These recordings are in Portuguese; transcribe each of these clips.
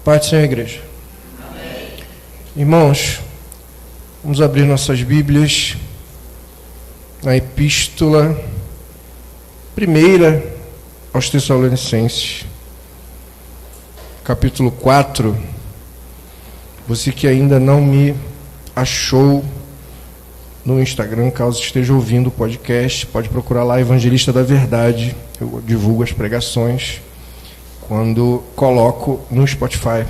Paz do Senhor, igreja. Amém. Irmãos, vamos abrir nossas Bíblias na Epístola primeira aos Tessalonicenses, capítulo 4. Você que ainda não me achou no Instagram, caso esteja ouvindo o podcast, pode procurar lá Evangelista da Verdade. Eu divulgo as pregações quando coloco no Spotify.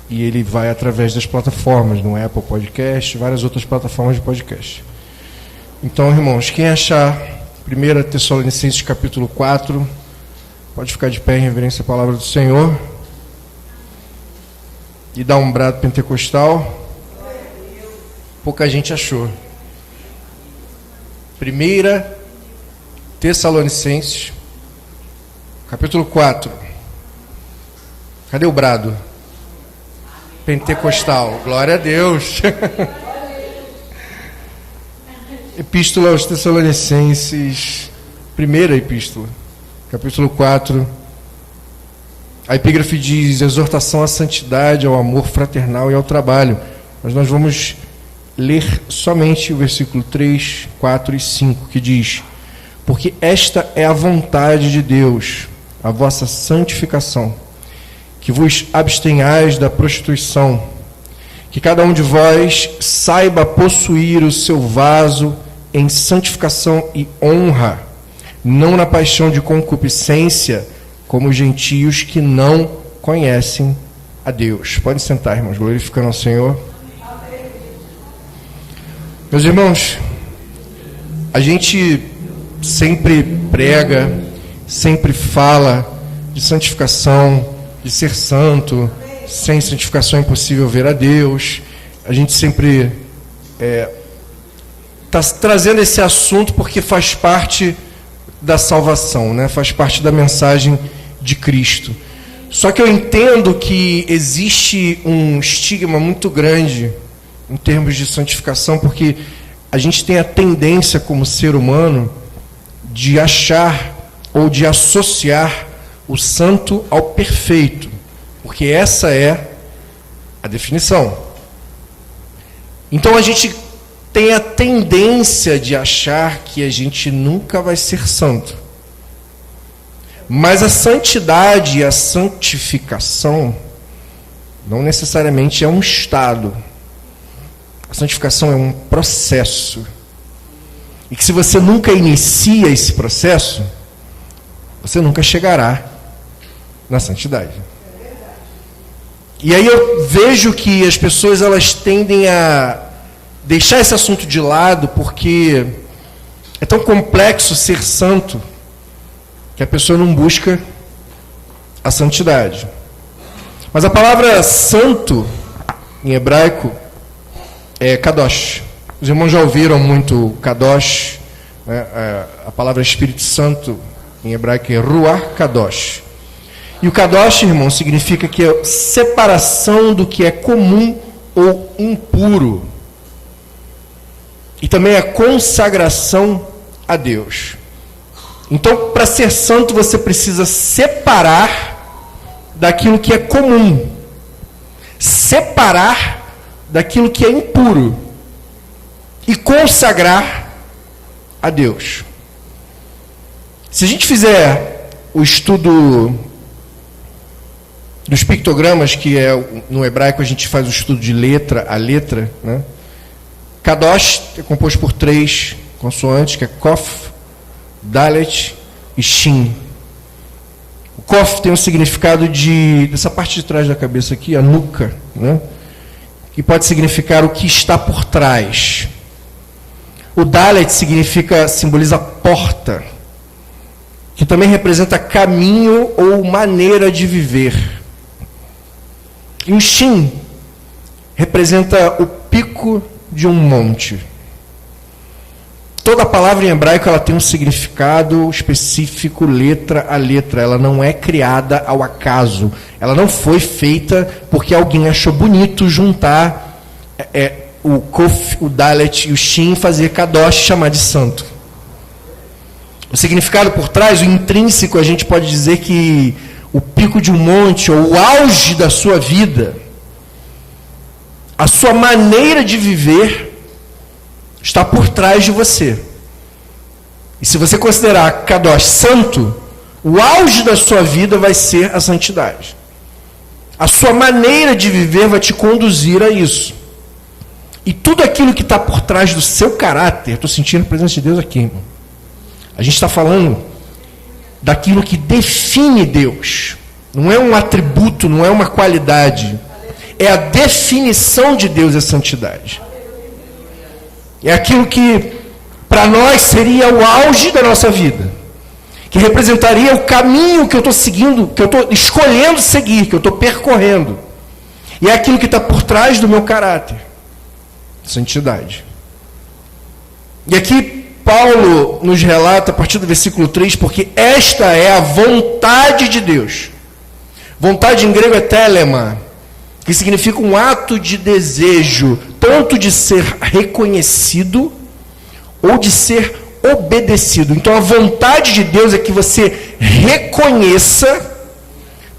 E ele vai através das plataformas, no Apple Podcast, várias outras plataformas de podcast. Então, irmãos, quem achar 1 Tessalonicenses capítulo 4, pode ficar de pé em reverência à palavra do Senhor e dar um brado pentecostal. Pouca gente achou. 1 Tessalonicenses capítulo 4. Cadê o brado? Pentecostal. Glória a Deus. Epístola aos Tessalonicenses, primeira epístola, capítulo 4. A epígrafe diz: exortação à santidade, ao amor fraternal e ao trabalho. Mas nós vamos ler somente o versículo 3, 4 e 5, que diz: porque esta é a vontade de Deus, a vossa santificação, que vos abstenhais da prostituição, que cada um de vós saiba possuir o seu vaso em santificação e honra, não na paixão de concupiscência, como os gentios que não conhecem a Deus. Podem sentar, irmãos, glorificando ao Senhor. Meus irmãos, a gente sempre prega, sempre fala de santificação, de ser santo. Sem santificação é impossível ver a Deus. A gente sempre está trazendo esse assunto porque faz parte da salvação, né? Faz parte da mensagem de Cristo. Só que eu entendo que existe um estigma muito grande em termos de santificação, porque a gente tem a tendência como ser humano de achar ou de associar o santo ao perfeito, porque essa é a definição. Então a gente tem a tendência de achar que a gente nunca vai ser santo. Mas a santidade e a santificação não necessariamente é um estado. A santificação é um processo. E que se você nunca inicia esse processo, você nunca chegará na santidade. E aí eu vejo que as pessoas elas tendem a deixar esse assunto de lado porque é tão complexo ser santo que a pessoa não busca a santidade. Mas a palavra santo em hebraico é kadosh. Os irmãos já ouviram muito kadosh, né? A palavra Espírito Santo em hebraico é ruach kadosh. E o kadosh, irmão, significa que é separação do que é comum ou impuro. E também a consagração a Deus. Então, para ser santo, você precisa separar daquilo que é comum. Separar daquilo que é impuro. E consagrar a Deus. Se a gente fizer o estudo dos pictogramas, que é no hebraico a gente faz o estudo de letra a letra, né? Kadosh é composto por 3 consoantes, que é Kof, Dalet e Shin. O Kof tem um significado dessa parte de trás da cabeça aqui, a nuca, né? Que pode significar o que está por trás. O Dalet simboliza porta, que também representa caminho ou maneira de viver. E o Shin representa o pico de um monte. Toda palavra em hebraico ela tem um significado específico, letra a letra. Ela não é criada ao acaso. Ela não foi feita porque alguém achou bonito juntar o Kof, o Dalet e o Shin, fazer Kadosh, chamar de santo. O significado por trás, o intrínseco, a gente pode dizer que o pico de um monte ou o auge da sua vida, a sua maneira de viver está por trás de você. E se você considerar Kadosh santo, o auge da sua vida vai ser a santidade. A sua maneira de viver vai te conduzir a isso. E tudo aquilo que está por trás do seu caráter, estou sentindo a presença de Deus aqui, irmão. A gente está falando daquilo que define Deus. Não é um atributo, não é uma qualidade. É a definição de Deus, a santidade. É aquilo que para nós seria o auge da nossa vida. Que representaria o caminho que eu estou seguindo, que eu estou escolhendo seguir, que eu estou percorrendo. E é aquilo que está por trás do meu caráter. Santidade. E aqui Paulo nos relata, a partir do versículo 3, porque esta é a vontade de Deus. Vontade em grego é telema, que significa um ato de desejo, tanto de ser reconhecido, ou de ser obedecido. Então a vontade de Deus é que você reconheça,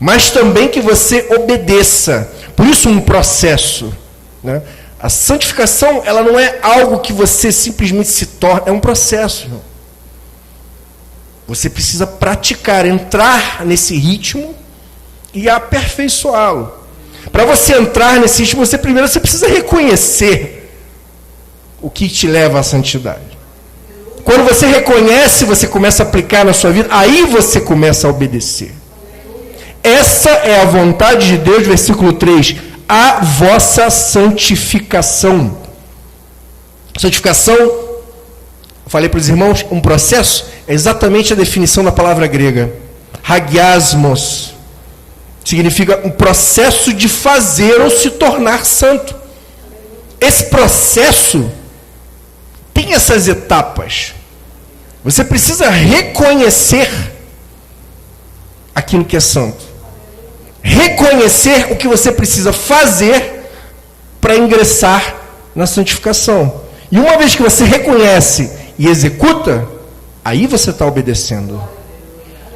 mas também que você obedeça. Por isso um processo, né? A santificação, ela não é algo que você simplesmente se torna, é um processo, irmão. Você precisa praticar, entrar nesse ritmo e aperfeiçoá-lo. Para você entrar nesse ritmo, você precisa reconhecer o que te leva à santidade. Quando você reconhece, você começa a aplicar na sua vida, aí você começa a obedecer. Essa é a vontade de Deus, versículo 3. A vossa santificação. Santificação, eu falei para os irmãos, um processo, é exatamente a definição da palavra grega. Hagiasmos. Significa um processo de fazer ou se tornar santo. Esse processo tem essas etapas. Você precisa reconhecer aquilo que é santo. Reconhecer o que você precisa fazer para ingressar na santificação. E uma vez que você reconhece e executa, aí você está obedecendo.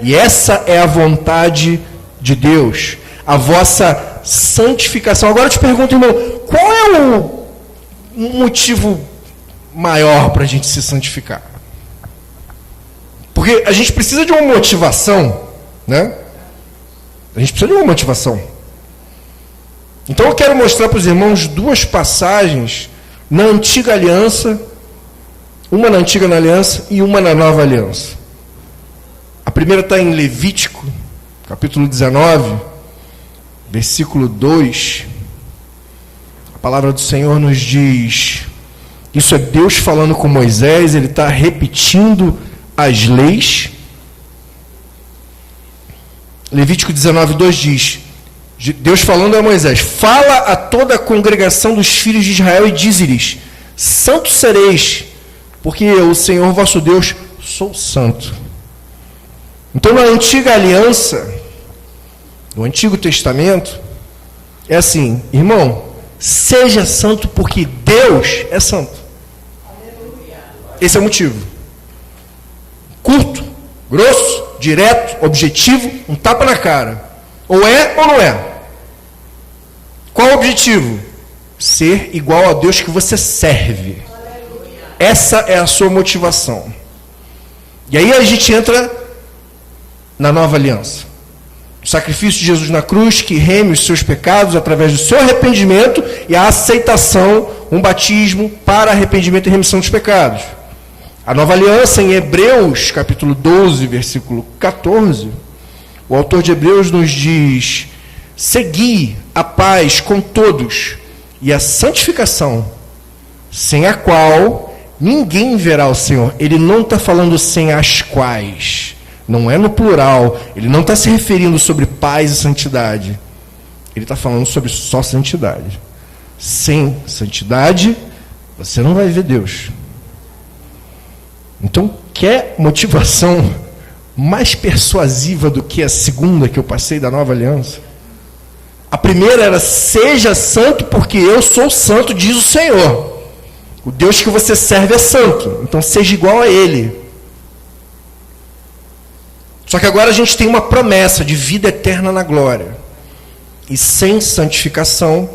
E essa é a vontade de Deus, a vossa santificação. Agora eu te pergunto, irmão, qual é o motivo maior para a gente se santificar? Porque a gente precisa de uma motivação, né? A gente precisa de uma motivação. Então eu quero mostrar para os irmãos duas passagens na antiga aliança, uma na antiga aliança e uma na nova aliança. A primeira está em Levítico, capítulo 19, versículo 2. A palavra do Senhor nos diz, isso é Deus falando com Moisés, ele está repetindo as leis. Levítico 19, 2 diz, Deus falando a Moisés, fala a toda a congregação dos filhos de Israel e dize-lhes, santos sereis, porque eu, o Senhor vosso Deus, sou santo. Então na antiga aliança, no Antigo Testamento, é assim, irmão, seja santo porque Deus é santo. Esse é o motivo. Curto, grosso, direto, objetivo, um tapa na cara. Ou é ou não é? Qual o objetivo? Ser igual a Deus que você serve. Essa é a sua motivação. E aí a gente entra na nova aliança. O sacrifício de Jesus na cruz, que reme os seus pecados através do seu arrependimento e a aceitação, um batismo para arrependimento e remissão dos pecados. A nova aliança em Hebreus, capítulo 12, versículo 14, o autor de Hebreus nos diz, segui a paz com todos e a santificação, sem a qual ninguém verá o Senhor. Ele não está falando sem as quais, não é no plural, ele não está se referindo sobre paz e santidade, ele está falando sobre só santidade. Sem santidade, você não vai ver Deus. Então, quer motivação mais persuasiva do que a segunda que eu passei da nova aliança? A primeira era, seja santo porque eu sou santo, diz o Senhor. O Deus que você serve é santo, então seja igual a Ele. Só que agora a gente tem uma promessa de vida eterna na glória. E sem santificação,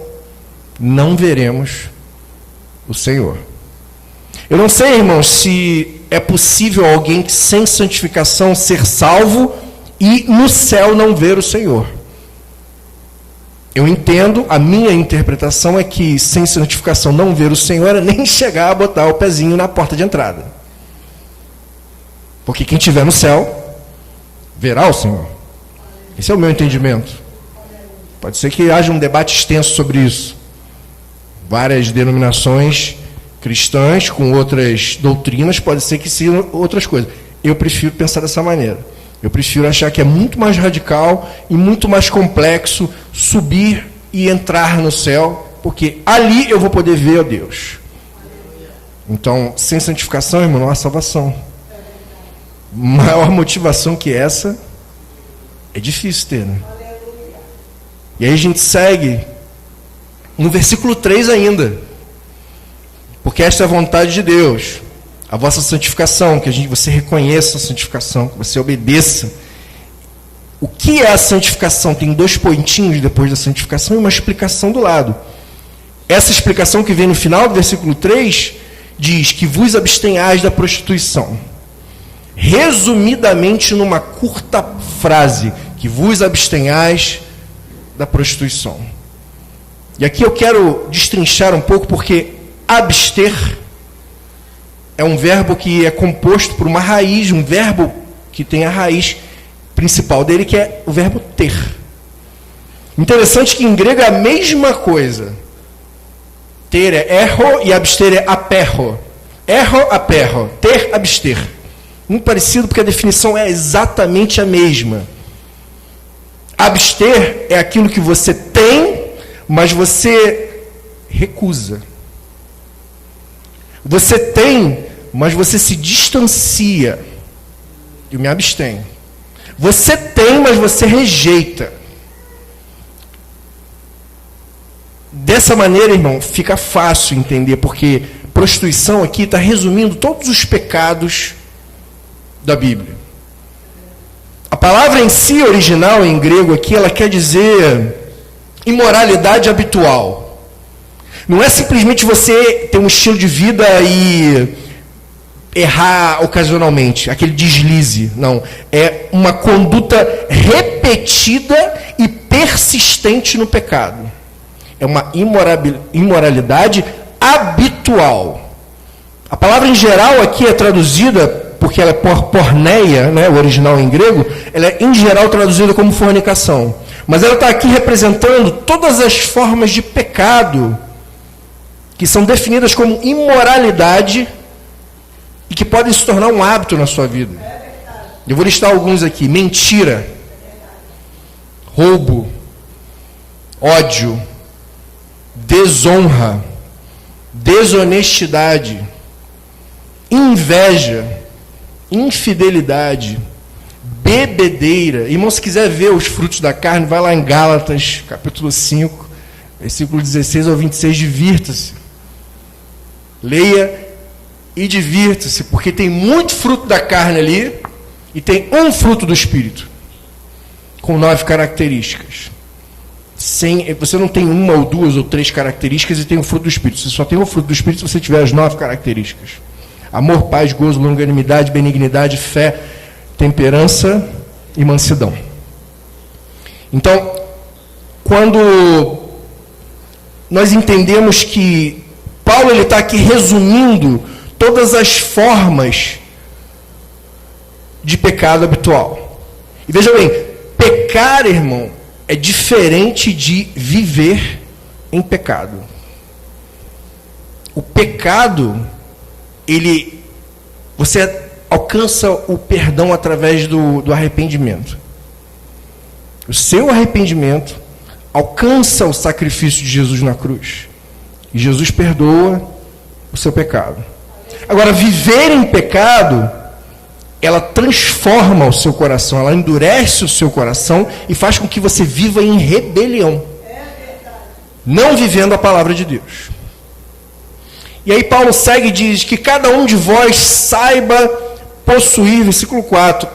não veremos o Senhor. Eu não sei, irmãos, se é possível alguém sem santificação ser salvo e no céu não ver o Senhor. Eu entendo, a minha interpretação é que sem santificação não ver o Senhor é nem chegar a botar o pezinho na porta de entrada. Porque quem estiver no céu verá o Senhor. Esse é o meu entendimento. Pode ser que haja um debate extenso sobre isso. Várias denominações cristãs com outras doutrinas, pode ser que sejam outras coisas. Eu prefiro pensar dessa maneira. Eu prefiro achar que é muito mais radical e muito mais complexo subir e entrar no céu, porque ali eu vou poder ver a Deus. Então, sem santificação, irmão, não há salvação. Maior motivação que essa é difícil ter, né? E aí a gente segue no versículo 3 ainda. Porque esta é a vontade de Deus, a vossa santificação, que você reconheça a santificação, que você obedeça. O que é a santificação? Tem 2 pontinhos depois da santificação e uma explicação do lado. Essa explicação que vem no final do versículo 3 diz que vos abstenhais da prostituição. Resumidamente, numa curta frase, que vos abstenhais da prostituição. E aqui eu quero destrinchar um pouco, porque abster é um verbo que é composto por uma raiz, um verbo que tem a raiz principal dele, que é o verbo ter. Interessante que em grego é a mesma coisa. Ter é erro e abster é aperro. Erro, aperro. Ter, abster. Muito parecido, porque a definição é exatamente a mesma. Abster é aquilo que você tem, mas você recusa. Você tem, mas você se distancia. Eu me abstenho. Você tem, mas você rejeita. Dessa maneira, irmão, fica fácil entender, porque prostituição aqui está resumindo todos os pecados da Bíblia. A palavra em si, original em grego aqui, ela quer dizer imoralidade habitual. Não é simplesmente você ter um estilo de vida e errar ocasionalmente, aquele deslize. Não. É uma conduta repetida e persistente no pecado. É uma imoralidade habitual. A palavra em geral aqui é traduzida, porque ela é porneia, né, o original em grego, ela é em geral traduzida como fornicação. Mas ela está aqui representando todas as formas de pecado que são definidas como imoralidade e que podem se tornar um hábito na sua vida. Eu vou listar alguns aqui: mentira, roubo, ódio, desonra, desonestidade, inveja, infidelidade, bebedeira. Irmão, se quiser ver os frutos da carne, vai lá em Gálatas, capítulo 5, versículo 16 ao 26, divirta-se. Leia e divirta-se, porque tem muito fruto da carne ali, e tem um fruto do Espírito, com 9 características. Você não tem 1 ou 2 ou 3 características e tem o fruto do Espírito. Você só tem o fruto do Espírito se você tiver as 9 características. Amor, paz, gozo, longanimidade, benignidade, fé, temperança e mansidão. Então, quando nós entendemos que Paulo está aqui resumindo todas as formas de pecado habitual. E veja bem, pecar, irmão, é diferente de viver em pecado. O pecado, você alcança o perdão através do arrependimento. O seu arrependimento alcança o sacrifício de Jesus na cruz. E Jesus perdoa o seu pecado. Agora, viver em pecado, ela transforma o seu coração, ela endurece o seu coração e faz com que você viva em rebelião. Não vivendo a palavra de Deus. E aí Paulo segue e diz que cada um de vós saiba possuir, versículo 4,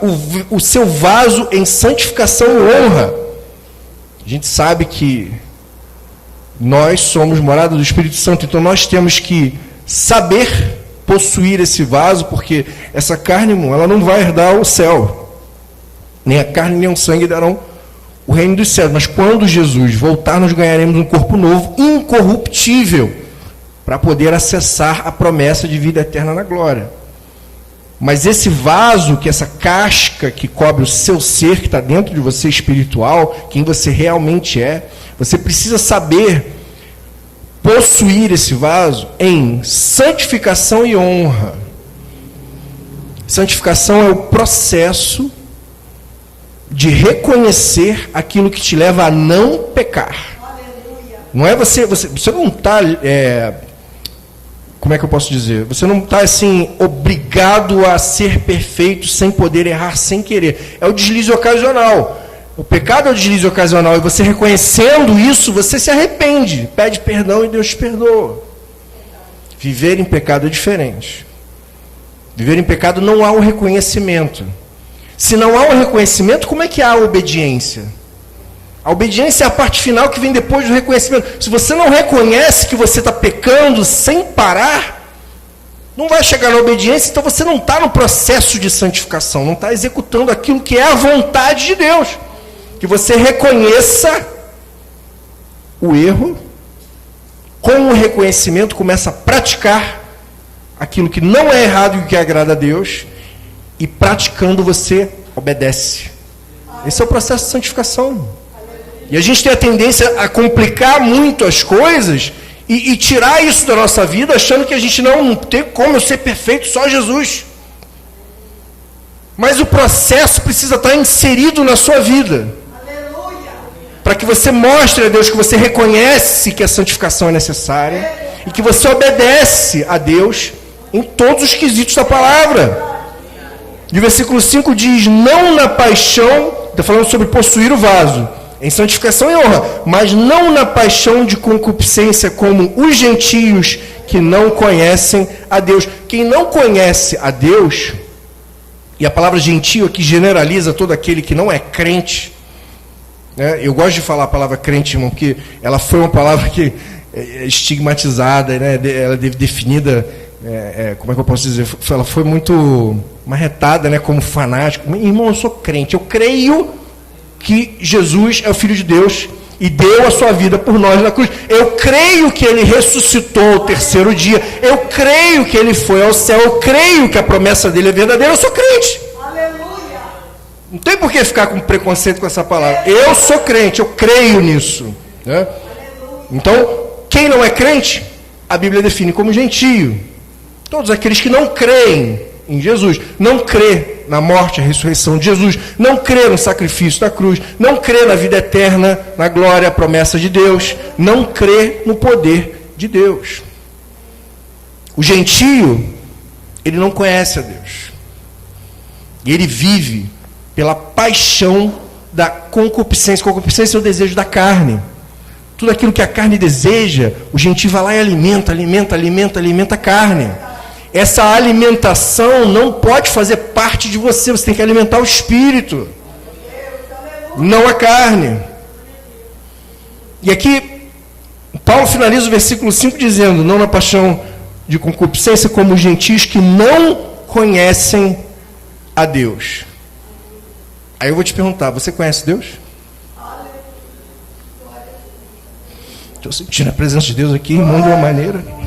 o seu vaso em santificação e honra. A gente sabe que nós somos morada do Espírito Santo, então nós temos que saber possuir esse vaso, porque essa carne, irmão, ela não vai herdar o céu. Nem a carne, nem o sangue darão o reino dos céus. Mas quando Jesus voltar, nós ganharemos um corpo novo, incorruptível, para poder acessar a promessa de vida eterna na glória. Mas esse vaso, que essa casca que cobre o seu ser, que está dentro de você espiritual, quem você realmente é, você precisa saber possuir esse vaso em santificação e honra. Santificação é o processo de reconhecer aquilo que te leva a não pecar. Não é você não está... como é que eu posso dizer? Você não está assim, obrigado a ser perfeito sem poder errar, sem querer. É o deslize ocasional. O pecado é o deslize ocasional. E você reconhecendo isso, você se arrepende. Pede perdão e Deus te perdoa. Viver em pecado é diferente. Viver em pecado não há o reconhecimento. Se não há o reconhecimento, como é que há a obediência? A obediência é a parte final que vem depois do reconhecimento. Se você não reconhece que você está pecando sem parar, não vai chegar na obediência, então você não está no processo de santificação, não está executando aquilo que é a vontade de Deus. Que você reconheça o erro, com o reconhecimento começa a praticar aquilo que não é errado e que agrada a Deus, e praticando você obedece. Esse é o processo de santificação. E a gente tem a tendência a complicar muito as coisas e tirar isso da nossa vida, achando que a gente não tem como eu ser perfeito, só Jesus. Mas o processo precisa estar inserido na sua vida. Para que você mostre a Deus que você reconhece que a santificação é necessária e que você obedece a Deus em todos os quesitos da palavra. E o versículo 5 diz, não na paixão, está falando sobre possuir o vaso, em santificação e honra, mas não na paixão de concupiscência como os gentios que não conhecem a Deus. Quem não conhece a Deus, e a palavra gentio aqui generaliza todo aquele que não é crente, né? Eu gosto de falar a palavra crente, irmão, porque ela foi uma palavra que é estigmatizada, né? Ela é definida, como é que eu posso dizer? Ela foi muito marretada, né? Como fanático. Irmão, eu sou crente, eu creio que Jesus é o Filho de Deus e deu a sua vida por nós na cruz. Eu creio que Ele ressuscitou ao terceiro dia. Eu creio que Ele foi ao céu. Eu creio que a promessa dele é verdadeira. Eu sou crente. Aleluia. Não tem por que ficar com preconceito com essa palavra. Eu sou crente, eu creio nisso. Né? Então, quem não é crente, a Bíblia define como gentio. Todos aqueles que não creem em Jesus, não crê na morte, a ressurreição de Jesus, não crê no sacrifício da cruz, não crê na vida eterna, na glória, a promessa de Deus, não crê no poder de Deus. O gentio, ele não conhece a Deus. E ele vive pela paixão da concupiscência. Concupiscência é o desejo da carne. Tudo aquilo que a carne deseja, o gentio vai lá e alimenta a carne. Essa alimentação não pode fazer parte de você. Você tem que alimentar o espírito, não a carne. E aqui, Paulo finaliza o versículo 5 dizendo, não na paixão de concupiscência, como os gentios que não conhecem a Deus. Aí eu vou te perguntar, você conhece Deus? Estou sentindo a presença de Deus aqui, irmão, de uma maneira...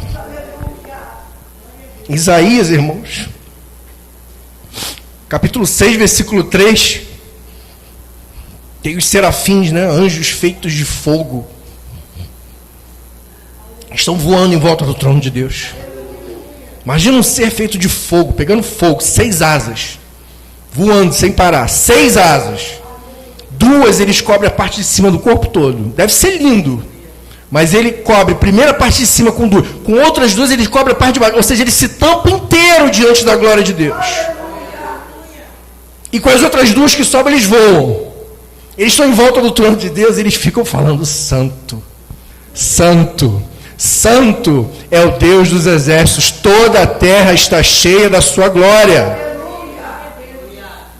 Isaías, irmãos, capítulo 6, versículo 3, tem os serafins, né, anjos feitos de fogo, estão voando em volta do trono de Deus. Imagina um ser feito de fogo, pegando fogo, 6 asas, voando sem parar, 6 asas, 2 eles cobrem a parte de cima do corpo todo, deve ser lindo. Mas ele cobre a primeira parte de cima com 2. Com outras 2 ele cobre a parte de baixo. Ou seja, ele se tampa inteiro diante da glória de Deus. E com as outras 2 que sobram, eles voam. Eles estão em volta do trono de Deus e eles ficam falando santo. Santo. Santo é o Deus dos exércitos. Toda a terra está cheia da sua glória.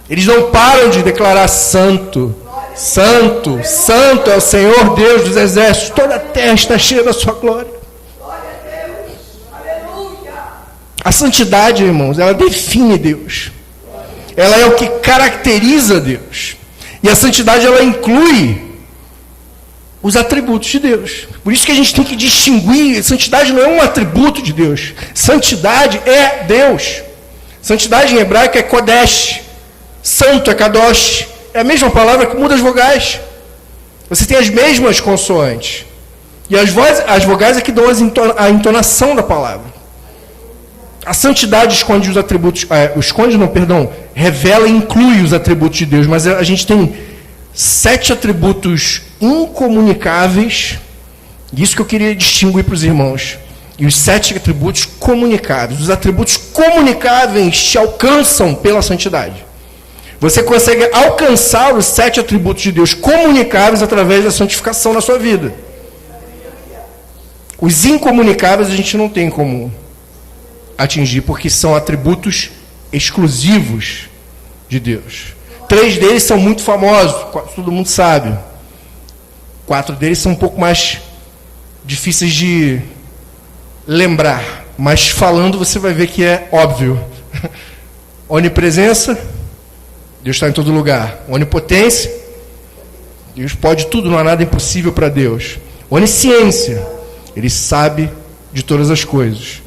Eles não param de declarar santo, santo, santo é o Senhor Deus dos exércitos. Toda a terra está cheia da sua glória. A santidade, irmãos, ela define Deus. Ela é o que caracteriza Deus. E a santidade, ela inclui os atributos de Deus. Por isso que a gente tem que distinguir. Santidade não é um atributo de Deus. Santidade é Deus. Santidade em hebraico é kodesh. Santo é kadosh. É a mesma palavra que muda as vogais. Você tem as mesmas consoantes. E as vogais é que dão a entonação da palavra. A santidade esconde os atributos, revela e inclui os atributos de Deus, mas a gente tem 7 atributos incomunicáveis, isso que eu queria distinguir para os irmãos, e os 7 atributos comunicáveis. Os atributos comunicáveis te alcançam pela santidade. Você consegue alcançar os 7 atributos de Deus comunicáveis através da santificação na sua vida. Os incomunicáveis a gente não tem como atingir, porque são atributos exclusivos de Deus. 3 deles são muito famosos, todo mundo sabe. 4 deles são um pouco mais difíceis de lembrar, mas falando você vai ver que é óbvio. Onipresença, Deus está em todo lugar. Onipotência, Deus pode tudo, não há nada impossível para Deus. Onisciência, Ele sabe de todas as coisas.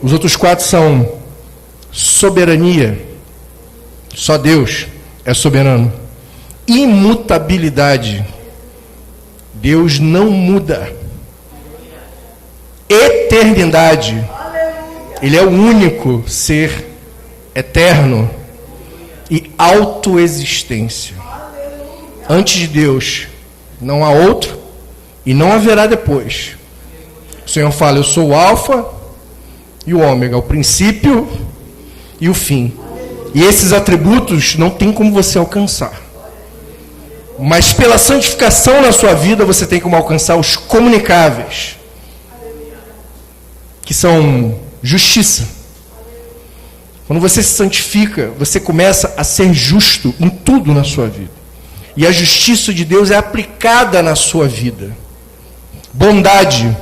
Os outros 4 são soberania, só Deus é soberano. Imutabilidade, Deus não muda. Eternidade, Ele é o único ser eterno. E autoexistência, antes de Deus não há outro e não haverá depois. O Senhor fala: eu sou o alfa e o ômega, o princípio e o fim. E esses atributos não tem como você alcançar. Mas pela santificação na sua vida, você tem como alcançar os comunicáveis, que são justiça. Quando você se santifica, você começa a ser justo em tudo na sua vida. E a justiça de Deus é aplicada na sua vida. Bondade.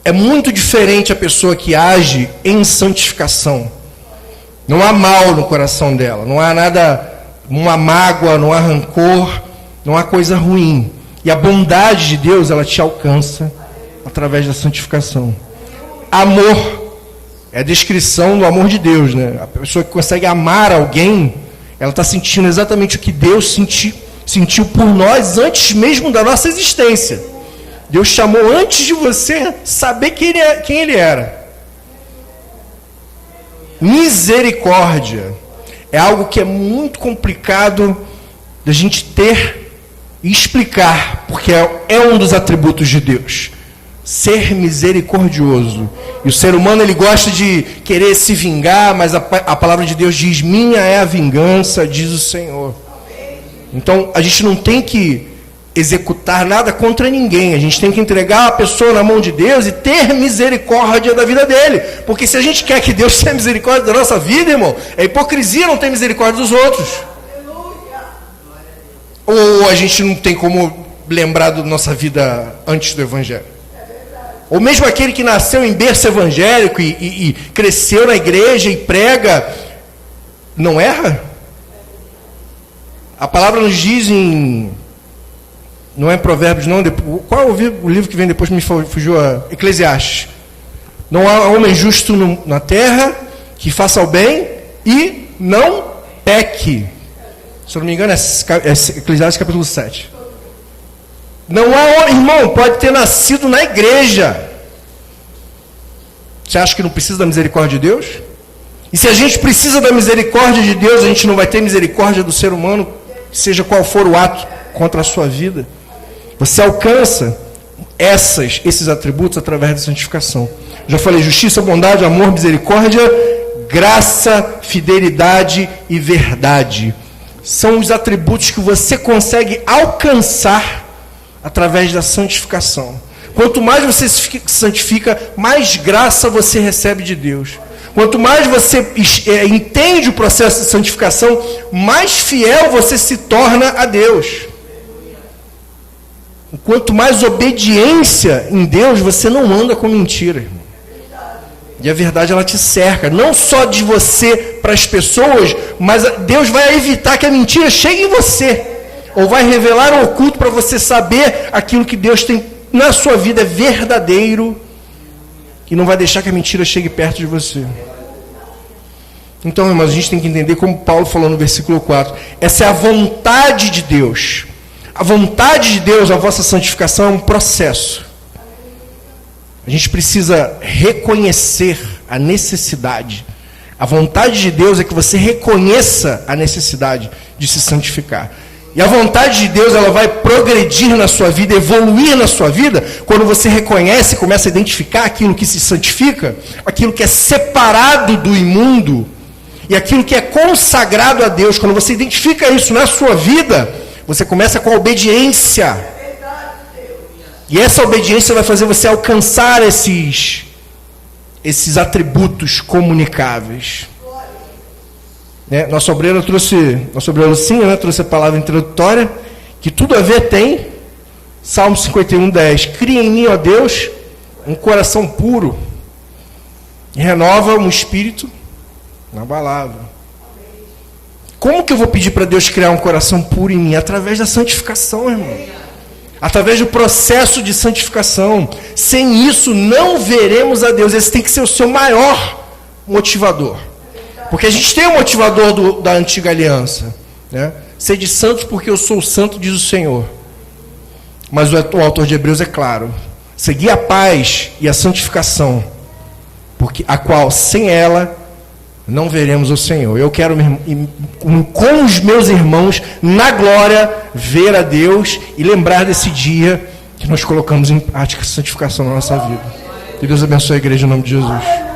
É muito diferente a pessoa que age em santificação. Não há mal no coração dela, não há nada, não há mágoa, não há rancor, não há coisa ruim. E a bondade de Deus, ela te alcança através da santificação. Amor é a descrição do amor de Deus, né? A pessoa que consegue amar alguém, ela está sentindo exatamente o que Deus sentiu por nós antes mesmo da nossa existência. Deus chamou antes de você saber quem Ele era. Misericórdia é algo que é muito complicado da gente ter e explicar, porque é um dos atributos de Deus. Ser misericordioso. E o ser humano, ele gosta de querer se vingar, mas a palavra de Deus diz: minha é a vingança, diz o Senhor. Então, a gente não tem que executar nada contra ninguém. A gente tem que entregar a pessoa na mão de Deus e ter misericórdia da vida dele. Porque se a gente quer que Deus tenha misericórdia da nossa vida, irmão, é hipocrisia não ter misericórdia dos outros. Ou a gente não tem como lembrar da nossa vida antes do Evangelho. Ou mesmo aquele que nasceu em berço evangélico e cresceu na igreja e prega, não erra? A palavra nos diz em... Não é Provérbios, não. Qual é o livro que vem depois? Me fugiu a Eclesiastes. Não há homem justo na terra que faça o bem e não peque. Se eu não me engano, é Eclesiastes capítulo 7. Não há homem, irmão, pode ter nascido na igreja. Você acha que não precisa da misericórdia de Deus? E se a gente precisa da misericórdia de Deus, a gente não vai ter misericórdia do ser humano, seja qual for o ato contra a sua vida? Você alcança esses atributos através da santificação. Já falei: justiça, bondade, amor, misericórdia, graça, fidelidade e verdade. São os atributos que você consegue alcançar através da santificação. Quanto mais você se santifica, mais graça você recebe de Deus. Quanto mais você entende o processo de santificação, mais fiel você se torna a Deus. Quanto mais obediência em Deus, você não anda com mentira, irmão. E a verdade, ela te cerca, não só de você para as pessoas, mas Deus vai evitar que a mentira chegue em você, ou vai revelar o oculto para você saber aquilo que Deus tem na sua vida é verdadeiro, e não vai deixar que a mentira chegue perto de você. Então, irmãos, a gente tem que entender, como Paulo falou no versículo 4, essa é a vontade de Deus. A vontade de Deus, a vossa santificação, é um processo. A gente precisa reconhecer a necessidade. A vontade de Deus é que você reconheça a necessidade de se santificar. E a vontade de Deus, ela vai progredir na sua vida, evoluir na sua vida, quando você reconhece, começa a identificar aquilo que se santifica, aquilo que é separado do imundo, e aquilo que é consagrado a Deus. Quando você identifica isso na sua vida, você começa com a obediência. E essa obediência vai fazer você alcançar esses atributos comunicáveis. Nossa obreira Lucinha, trouxe a palavra introdutória, que tudo a ver tem, Salmo 51:10. Cria em mim, ó Deus, um coração puro, e renova um espírito inabalável. Como que eu vou pedir para Deus criar um coração puro em mim? Através da santificação, irmão. Através do processo de santificação. Sem isso, não veremos a Deus. Esse tem que ser o seu maior motivador. Porque a gente tem o motivador da antiga aliança, né? Sede santos porque eu sou santo, diz o Senhor. Mas o autor de Hebreus é claro. Seguir a paz e a santificação, porque a qual, sem ela, não veremos o Senhor. Eu quero, com os meus irmãos, na glória, ver a Deus e lembrar desse dia que nós colocamos em prática a santificação na nossa vida. Que Deus abençoe a igreja em nome de Jesus.